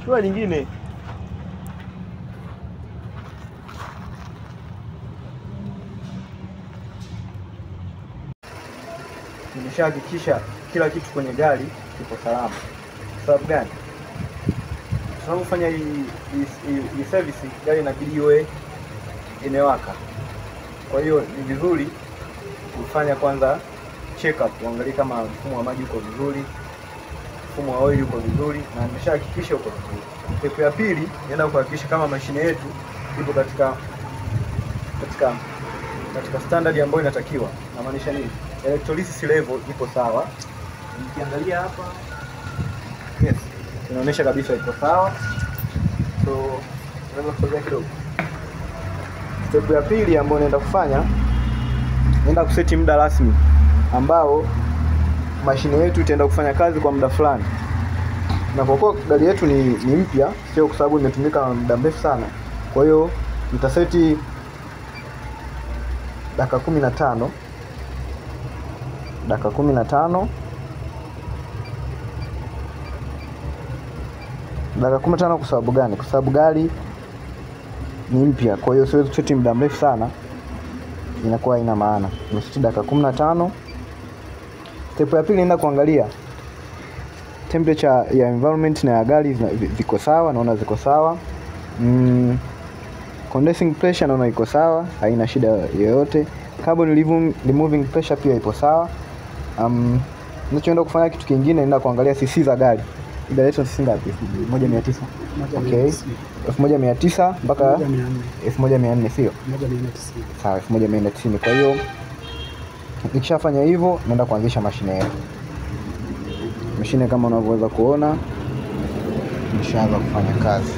Chua lingine. Nimeshahakikisha kila kitu kwenye gari kipo salama. Sababu gani? Tunapofanya hii service gari inabidi iwe imewaka. Kwa hiyo ni vizuri kufanya kwanza check up, uangalie kama mfumo wa maji uko vizuri, mfumo wa oil uko vizuri, na nimeshahakikisha uko vizuri. Step ya pili, naenda kuhakikisha kama mashine yetu ipo katika standard ambayo inatakiwa. Na maanisha nini? Electrolysis level ipo sawa. Nikiangalia hapa, yes, inaonyesha kabisa ipo sawa. So, tunaweza kusogea kidogo. Step ya pili ambayo naenda kufanya, naenda kuseti muda rasmi ambao mashine yetu itaenda kufanya kazi kwa muda fulani. Na kwa kuwa gari yetu ni mpya, sio kwa sababu imetumika muda mrefu sana. Kwa hiyo nitaseti dakika 15. Dakika 15. Dakika 15 kwa sababu gani? Kwa sababu gari ni mpya, kwa hiyo siwezi kuseti muda mrefu sana, inakuwa haina maana. Nimeseti dakika 15. Step ya pili, naenda kuangalia temperature ya environment na ya gari ziko sawa, naona ziko sawa. Condensing pressure naona iko sawa, haina shida yoyote. Carbon removing pressure pia ipo sawa. Ninachoenda kufanya kitu kingine, naenda kuangalia cc za gari. Gari yetu cc ngapi? 1900. Okay. 1900 mpaka 1400 sio? 1490. Sawa, 1490. Kwa hiyo nikishafanya hivyo, naenda kuanzisha mashine yetu. Mashine kama unavyoweza kuona imeshaanza kufanya kazi.